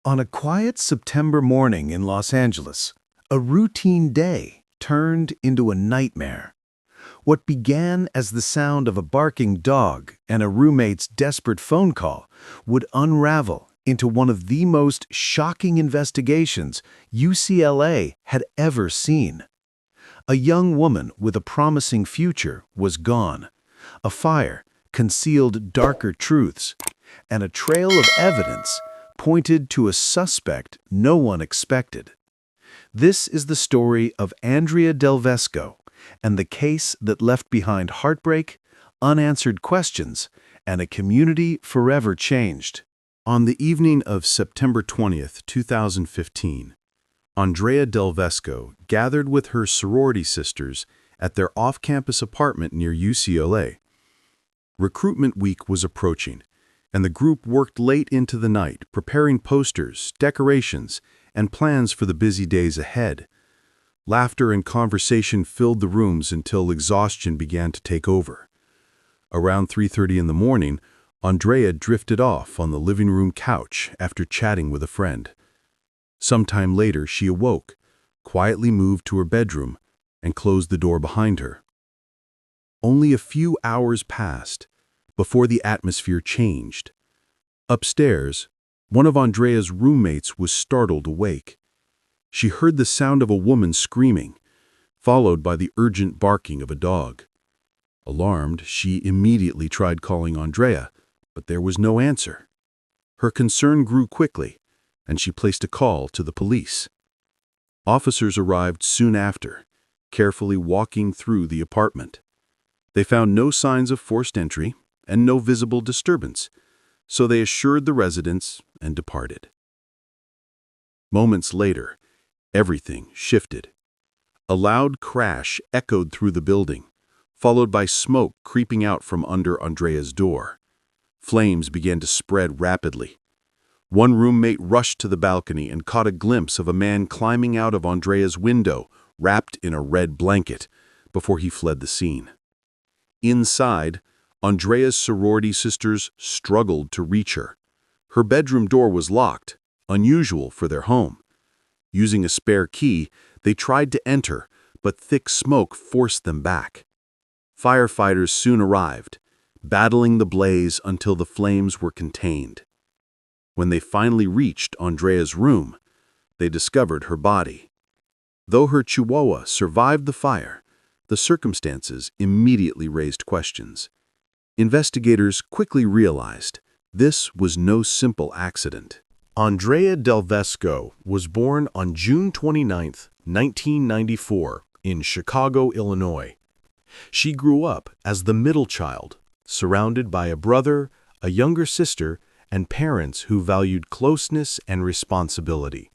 On a quiet September morning in Los Angeles, a routine day turned into a nightmare. What began as the sound of a barking dog and a roommate's desperate phone call would unravel into one of the most shocking investigations UCLA had ever seen. A young woman with a promising future was gone. A fire concealed darker truths, and a trail of evidence pointed to a suspect no one expected. This is the story of Andrea DelVesco and the case that left behind heartbreak, unanswered questions, and a community forever changed. On the evening of September 20th, 2015, Andrea DelVesco gathered with her sorority sisters at their off-campus apartment near UCLA. Recruitment week was approaching, and the group worked late into the night, preparing posters, decorations, and plans for the busy days ahead. Laughter and conversation filled the rooms until exhaustion began to take over. Around 3:30 in the morning, Andrea drifted off on the living room couch after chatting with a friend. Sometime later, she awoke, quietly moved to her bedroom, and closed the door behind her. Only a few hours passed before the atmosphere changed. Upstairs, one of Andrea's roommates was startled awake. She heard the sound of a woman screaming, followed by the urgent barking of a dog. Alarmed, she immediately tried calling Andrea, but there was no answer. Her concern grew quickly, and she placed a call to the police. Officers arrived soon after, carefully walking through the apartment. They found no signs of forced entry and no visible disturbance, so they assured the residents and departed. Moments later, everything shifted. A loud crash echoed through the building, followed by smoke creeping out from under Andrea's door. Flames began to spread rapidly. One roommate rushed to the balcony and caught a glimpse of a man climbing out of Andrea's window, wrapped in a red blanket, before he fled the scene. Inside, Andrea's sorority sisters struggled to reach her. Her bedroom door was locked, unusual for their home. Using a spare key, they tried to enter, but thick smoke forced them back. Firefighters soon arrived, battling the blaze until the flames were contained. When they finally reached Andrea's room, they discovered her body. Though her chihuahua survived the fire, the circumstances immediately raised questions. Investigators quickly realized this was no simple accident. Andrea DelVesco was born on June 29, 1994, in Chicago, Illinois. She grew up as the middle child, surrounded by a brother, a younger sister, and parents who valued closeness and responsibility.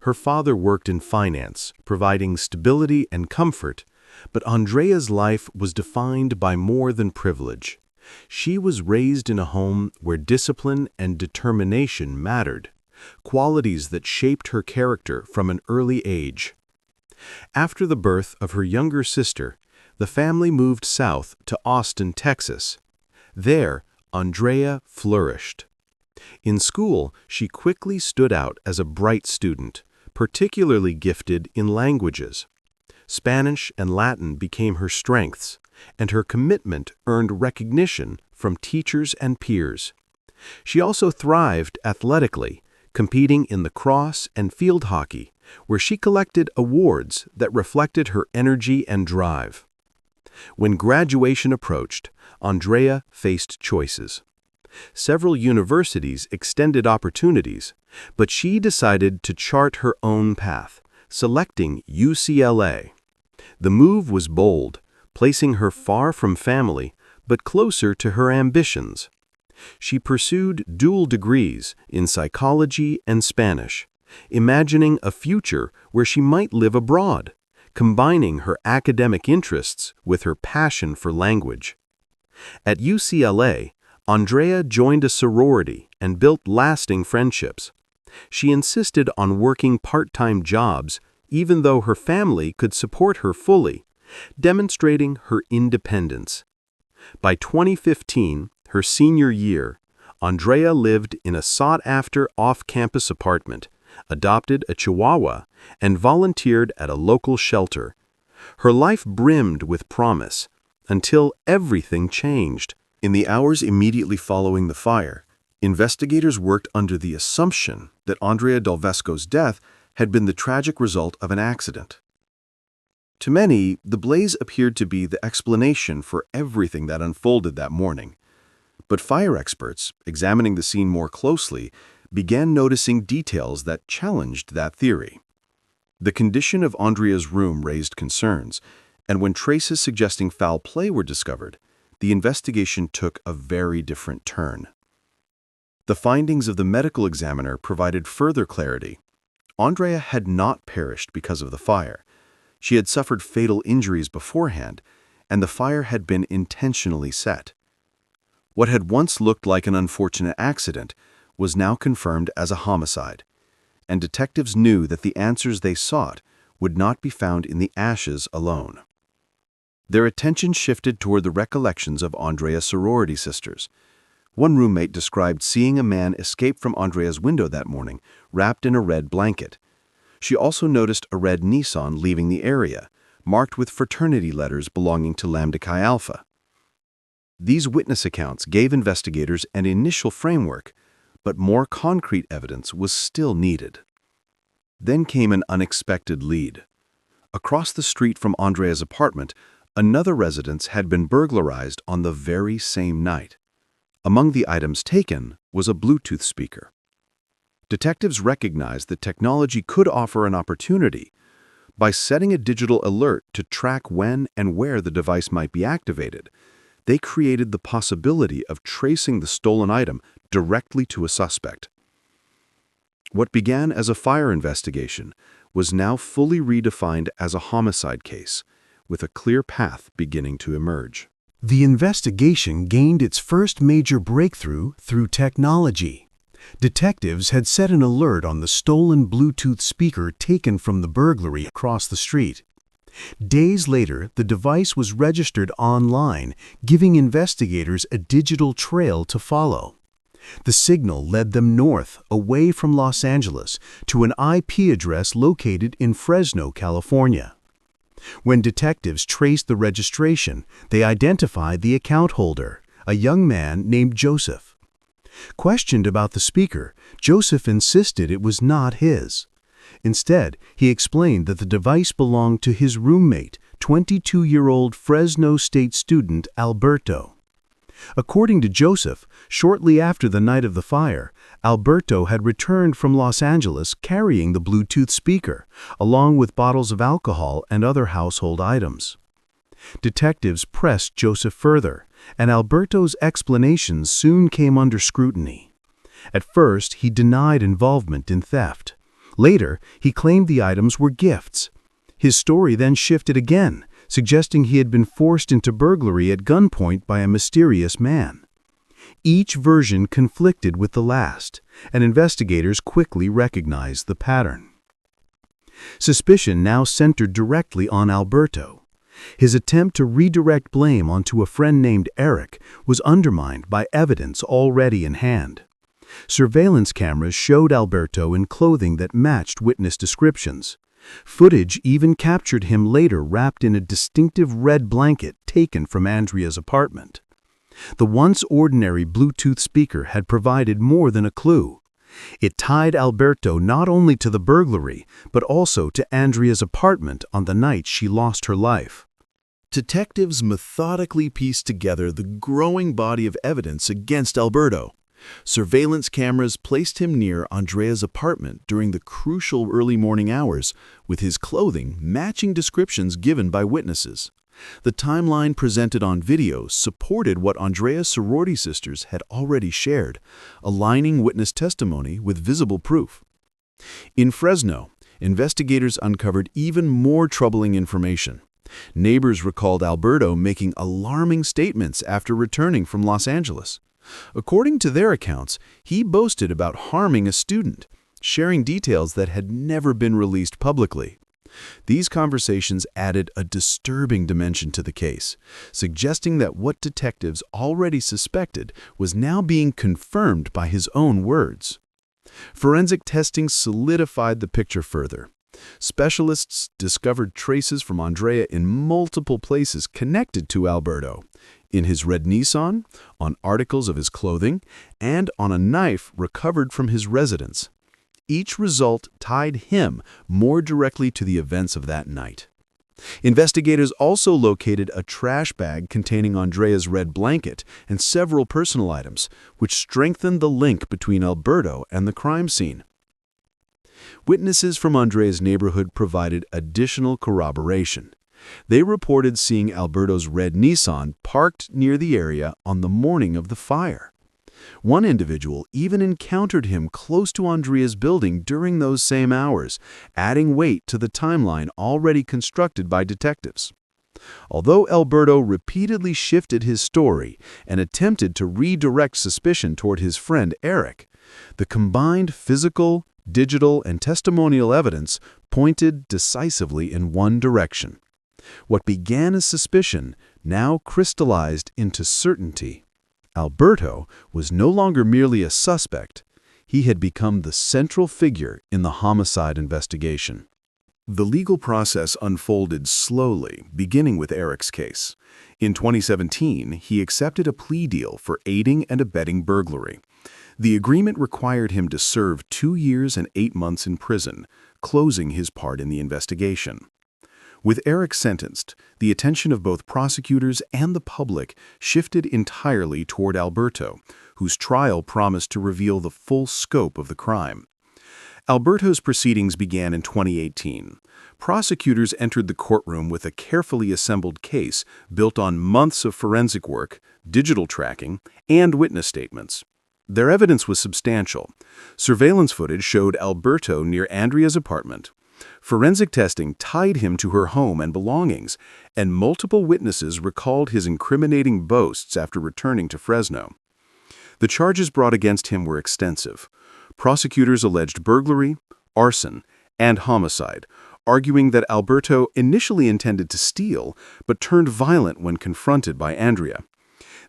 Her father worked in finance, providing stability and comfort, but Andrea's life was defined by more than privilege. She was raised in a home where discipline and determination mattered, qualities that shaped her character from an early age. After the birth of her younger sister, the family moved south to Austin, Texas. There, Andrea flourished. In school, she quickly stood out as a bright student, particularly gifted in languages. Spanish and Latin became her strengths, and her commitment earned recognition from teachers and peers. She also thrived athletically, competing in the cross and field hockey, where she collected awards that reflected her energy and drive. When graduation approached, Andrea faced choices. Several universities extended opportunities, but she decided to chart her own path, selecting UCLA. The move was bold, placing her far from family, but closer to her ambitions. She pursued dual degrees in psychology and Spanish, imagining a future where she might live abroad, combining her academic interests with her passion for language. At UCLA, Andrea joined a sorority and built lasting friendships. She insisted on working part-time jobs, even though her family could support her fully, demonstrating her independence. By 2015, her senior year, Andrea lived in a sought-after off-campus apartment, adopted a Chihuahua, and volunteered at a local shelter. Her life brimmed with promise, until everything changed. In the hours immediately following the fire, investigators worked under the assumption that Andrea DelVesco's death had been the tragic result of an accident. To many, the blaze appeared to be the explanation for everything that unfolded that morning. But fire experts, examining the scene more closely, began noticing details that challenged that theory. The condition of Andrea's room raised concerns, and when traces suggesting foul play were discovered, the investigation took a very different turn. The findings of the medical examiner provided further clarity. Andrea had not perished because of the fire. She had suffered fatal injuries beforehand, and the fire had been intentionally set. What had once looked like an unfortunate accident was now confirmed as a homicide, and detectives knew that the answers they sought would not be found in the ashes alone. Their attention shifted toward the recollections of Andrea's sorority sisters. One roommate described seeing a man escape from Andrea's window that morning, wrapped in a red blanket. She also noticed a red Nissan leaving the area, marked with fraternity letters belonging to Lambda Chi Alpha. These witness accounts gave investigators an initial framework, but more concrete evidence was still needed. Then came an unexpected lead. Across the street from Andrea's apartment, another residence had been burglarized on the very same night. Among the items taken was a Bluetooth speaker. Detectives recognized that technology could offer an opportunity. By setting a digital alert to track when and where the device might be activated, they created the possibility of tracing the stolen item directly to a suspect. What began as a fire investigation was now fully redefined as a homicide case, with a clear path beginning to emerge. The investigation gained its first major breakthrough through technology. Detectives had set an alert on the stolen Bluetooth speaker taken from the burglary across the street. Days later, the device was registered online, giving investigators a digital trail to follow. The signal led them north, away from Los Angeles, to an IP address located in Fresno, California. When detectives traced the registration, they identified the account holder, a young man named Joseph. Questioned about the speaker, Joseph insisted it was not his. Instead, he explained that the device belonged to his roommate, 22-year-old Fresno State student Alberto. According to Joseph, shortly after the night of the fire, Alberto had returned from Los Angeles carrying the Bluetooth speaker, along with bottles of alcohol and other household items. Detectives pressed Joseph further, and Alberto's explanations soon came under scrutiny. At first, he denied involvement in theft. Later, he claimed the items were gifts. His story then shifted again, suggesting he had been forced into burglary at gunpoint by a mysterious man. Each version conflicted with the last, and investigators quickly recognized the pattern. Suspicion now centered directly on Alberto. His attempt to redirect blame onto a friend named Eric was undermined by evidence already in hand. Surveillance cameras showed Alberto in clothing that matched witness descriptions. Footage even captured him later wrapped in a distinctive red blanket taken from Andrea's apartment. The once ordinary Bluetooth speaker had provided more than a clue. It tied Alberto not only to the burglary, but also to Andrea's apartment on the night she lost her life. Detectives methodically pieced together the growing body of evidence against Alberto. Surveillance cameras placed him near Andrea's apartment during the crucial early morning hours, with his clothing matching descriptions given by witnesses. The timeline presented on video supported what Andrea's sorority sisters had already shared, aligning witness testimony with visible proof. In Fresno, investigators uncovered even more troubling information. Neighbors recalled Alberto making alarming statements after returning from Los Angeles. According to their accounts, he boasted about harming a student, sharing details that had never been released publicly. These conversations added a disturbing dimension to the case, suggesting that what detectives already suspected was now being confirmed by his own words. Forensic testing solidified the picture further. Specialists discovered traces from Andrea in multiple places connected to Alberto: in his red Nissan, on articles of his clothing, and on a knife recovered from his residence. Each result tied him more directly to the events of that night. Investigators also located a trash bag containing Andrea's red blanket and several personal items, which strengthened the link between Alberto and the crime scene. Witnesses from Andrea's neighborhood provided additional corroboration. They reported seeing Alberto's red Nissan parked near the area on the morning of the fire. One individual even encountered him close to Andrea's building during those same hours, adding weight to the timeline already constructed by detectives. Although Alberto repeatedly shifted his story and attempted to redirect suspicion toward his friend Eric, the combined physical, digital, and testimonial evidence pointed decisively in one direction. What began as suspicion now crystallized into certainty. Alberto was no longer merely a suspect. He had become the central figure in the homicide investigation. The legal process unfolded slowly, beginning with Eric's case. In 2017, he accepted a plea deal for aiding and abetting burglary. The agreement required him to serve 2 years and 8 months in prison, closing his part in the investigation. With Eric sentenced, the attention of both prosecutors and the public shifted entirely toward Alberto, whose trial promised to reveal the full scope of the crime. Alberto's proceedings began in 2018. Prosecutors entered the courtroom with a carefully assembled case built on months of forensic work, digital tracking, and witness statements. Their evidence was substantial. Surveillance footage showed Alberto near Andrea's apartment. Forensic testing tied him to her home and belongings, and multiple witnesses recalled his incriminating boasts after returning to Fresno. The charges brought against him were extensive. Prosecutors alleged burglary, arson, and homicide, arguing that Alberto initially intended to steal, but turned violent when confronted by Andrea.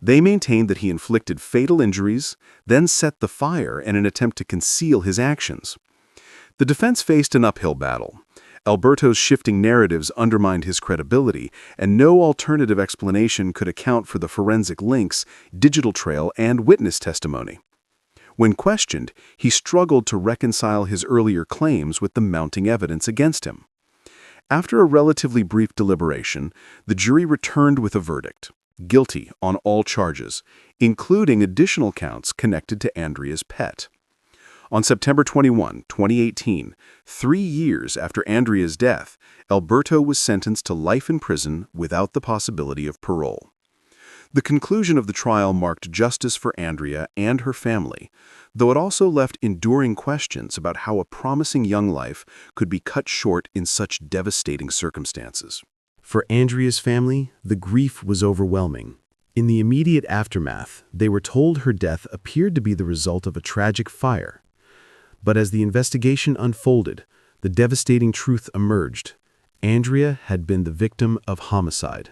They maintained that he inflicted fatal injuries, then set the fire in an attempt to conceal his actions. The defense faced an uphill battle. Alberto's shifting narratives undermined his credibility, and no alternative explanation could account for the forensic links, digital trail, and witness testimony. When questioned, he struggled to reconcile his earlier claims with the mounting evidence against him. After a relatively brief deliberation, the jury returned with a verdict: guilty on all charges, including additional counts connected to Andrea's pet. On September 21, 2018, 3 years after Andrea's death, Alberto was sentenced to life in prison without the possibility of parole. The conclusion of the trial marked justice for Andrea and her family, though it also left enduring questions about how a promising young life could be cut short in such devastating circumstances. For Andrea's family, the grief was overwhelming. In the immediate aftermath, they were told her death appeared to be the result of a tragic fire. But as the investigation unfolded, the devastating truth emerged. Andrea had been the victim of homicide.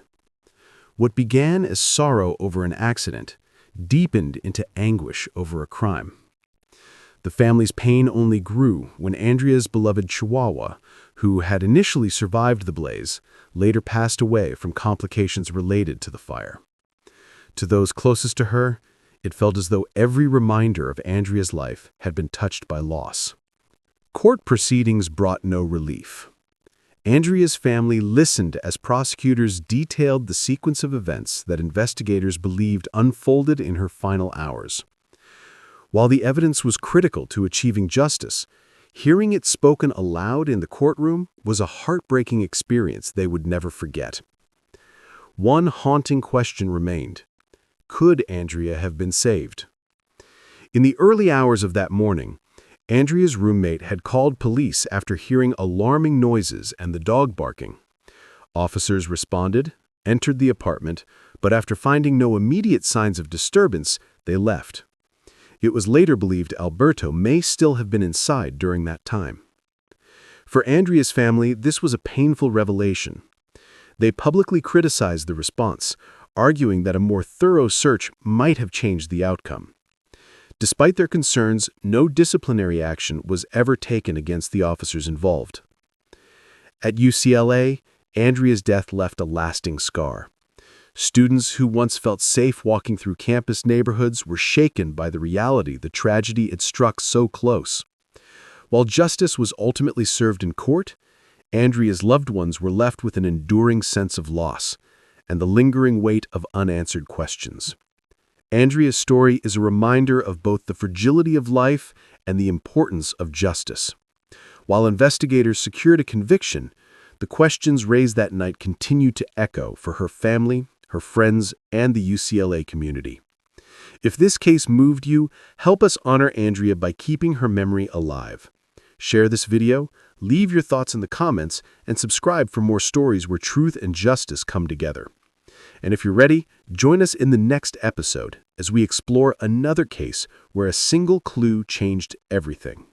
What began as sorrow over an accident deepened into anguish over a crime. The family's pain only grew when Andrea's beloved Chihuahua, who had initially survived the blaze, later passed away from complications related to the fire. To those closest to her, it felt as though every reminder of Andrea's life had been touched by loss. Court proceedings brought no relief. Andrea's family listened as prosecutors detailed the sequence of events that investigators believed unfolded in her final hours. While the evidence was critical to achieving justice, hearing it spoken aloud in the courtroom was a heartbreaking experience they would never forget. One haunting question remained: could Andrea have been saved? In the early hours of that morning, Andrea's roommate had called police after hearing alarming noises and the dog barking. Officers responded, entered the apartment, but after finding no immediate signs of disturbance, they left. It was later believed Alberto may still have been inside during that time. For Andrea's family, this was a painful revelation. They publicly criticized the response, arguing that a more thorough search might have changed the outcome. Despite their concerns, no disciplinary action was ever taken against the officers involved. At UCLA, Andrea's death left a lasting scar. Students who once felt safe walking through campus neighborhoods were shaken by the reality the tragedy had struck so close. While justice was ultimately served in court, Andrea's loved ones were left with an enduring sense of loss and the lingering weight of unanswered questions. Andrea's story is a reminder of both the fragility of life and the importance of justice. While investigators secured a conviction, the questions raised that night continued to echo for her family, her friends, and the UCLA community. If this case moved you, help us honor Andrea by keeping her memory alive. Share this video, leave your thoughts in the comments, and subscribe for more stories where truth and justice come together. And if you're ready, join us in the next episode as we explore another case where a single clue changed everything.